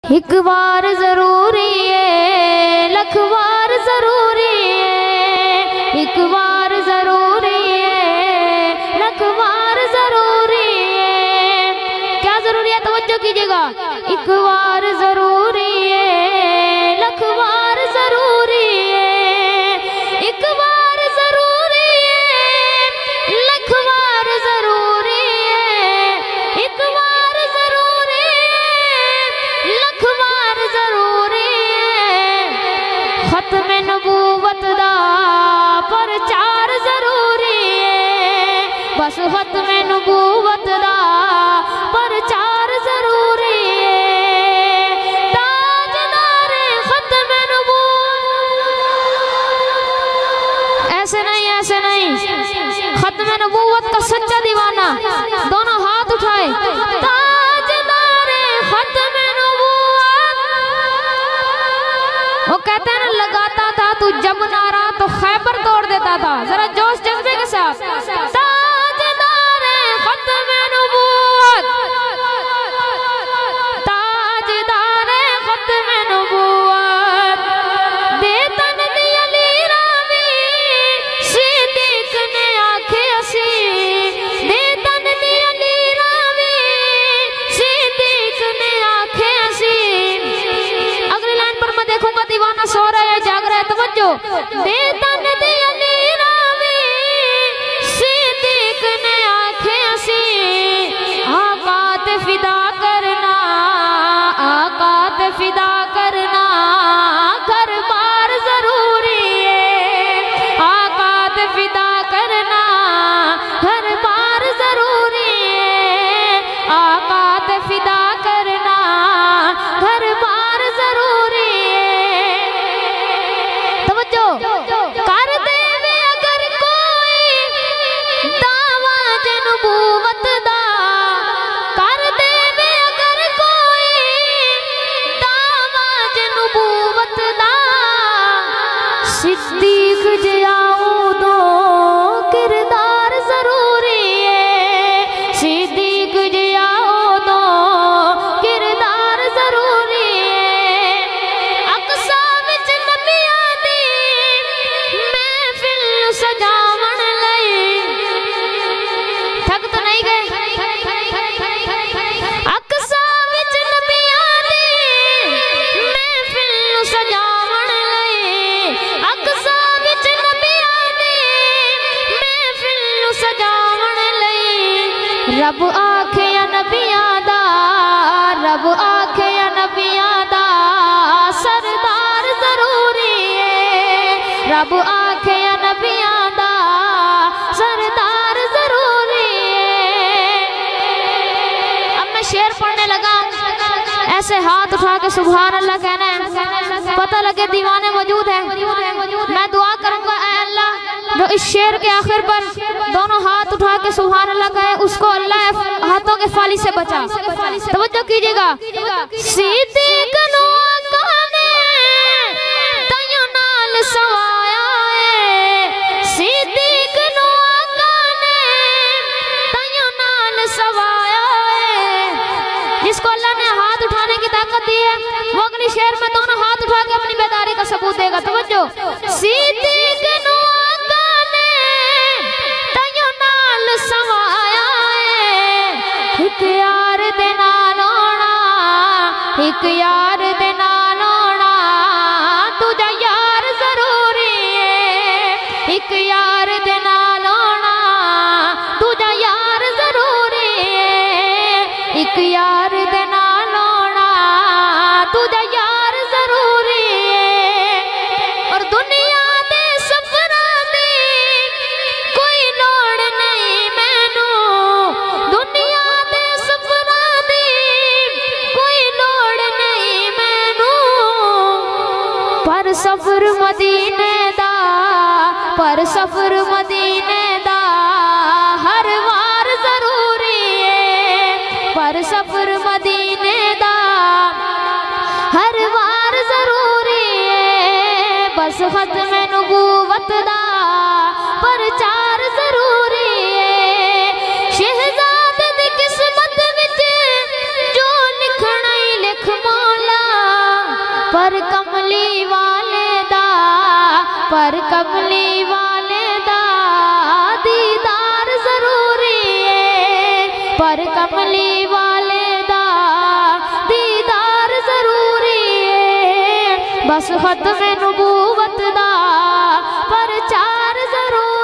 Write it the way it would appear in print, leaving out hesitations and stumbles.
एक बार जरूरी है, लख बार जरूरी है, एक बार जरूरी है, लख बार जरूरी है। क्या जरूरी है? तवज्जो कीजिएगा। एक बार जरूरी है, लख बार जरूरी है, एक बार जरूरी है, लख बार जरूरी है, एक बार जरूरी है, लख बार जरूरी है। खत्म नबूवत दा प्रचार जरूरी है, बस खत्म नबूवत दा प्रचार जरूरी है। ताजदारे खत्म नबूवत, ऐसे नहीं, ऐसे नहीं। खत्म नबूवत का सच्चा दीवाना दोनों हाथ उठाए। ताजदारे खत्म नबूवत, वो कहते हैं ना, लगाता था तू जब नारा तो खैबर तोड़ देता था। जरा जोश जज्बे के साथ। ताजदारे खत्म नबूवत, ताजदारे खत्म नबूवत, देतन दी अली रावी सिद्दीक ने आखे असी, देतन दी अली रावी सिद्दीक ने आखे असी। अगली लाइन पर मैं देखूंगा दीवाना सो रहा है जाग रहा है। तवज्जो। देतन दी अली रावी सिद्दीक ने आखे असी, आका ते फिदा करना, आका ते फिदा करना, घर बार जरूरी है, आका ते फिदा करना, घर बार जरूरी है, आका ते फिदा करना, घर बार जरूरी है। तवज्जो। कर देवे अगर कोई दावा नबूवत दा, कर देवे अगर कोई दावा नबूवत दा, सिद्दीक जियाओ दो किरदार जरूरी है, सिद्दीक जियाओ दो किरदार जरूरी है। अक्सा विच नबियां दी महफिल सजावण लई, थक तो नहीं गए? अक्सा विच नबियां दी महफिल सजावण लई, अक्सा विच नबियां दी महफिल सजावण लई। रब आखे या नबियां दा, रब आखे या नबियां दा सरदार जरूरी है, रब आखे या नबियां दा सरदार जरूरी है। अब मैं शेर पढ़ने लगा, ऐसे हाथ उठा के सुभान अल्लाह कहना है, पता लगे दीवाने मौजूद हैं। मैं दुआ करूंगा, ऐ अल्लाह जो इस शेर के आखिर पर दोनों हाथ उठा के सुभान अल्लाह कहे, उसको अल्लाह हाथों के फाली से बचा। तवज्जो कीजिएगा। सिद्दीक नो आका ने तयो नाल सवाया है, सिद्दीक नो आका ने तयो नाल सवाया है। जिसको अल्लाह ने हाथ उठाने की ताकत दी है, वो अगली शेर में दोनों हाथ उठा के अपनी बेदारी का सबूत देगा। तवज्जो। सिद्दीक नो आका ने तयो नाल सवाया है, एक यार दे नाल होना, एक यार दे नाल होना, तुझा यार जरूरी है, एक यार दे नाल होना, तुझा यार जरूरी है, एक यार दे नाल होना, तुझा यार जरूरी है। और दुनिया दे सफरां दी कोई लोड़ नहीं मैनू, दुनिया दे सफरां दी कोई लोड़ नहीं मैनू, पर सफर मदीने दा, पर सफर मदीने दा हर वार जरूरी है, पर सफर मदीने दा हर वार जरूरी है, बस खत्म नबूवत दा प्रचार जरूरी है। शहजाद दी किस्मत विच जो लिखना ही लिख मौला, पर कमली वाले दा, पर कमली वाले दा दीदार जरूरी है, पर कमली वाले दा दीदार जरूरी है। बस खत्म नबूवत दा प्रचार जरूरी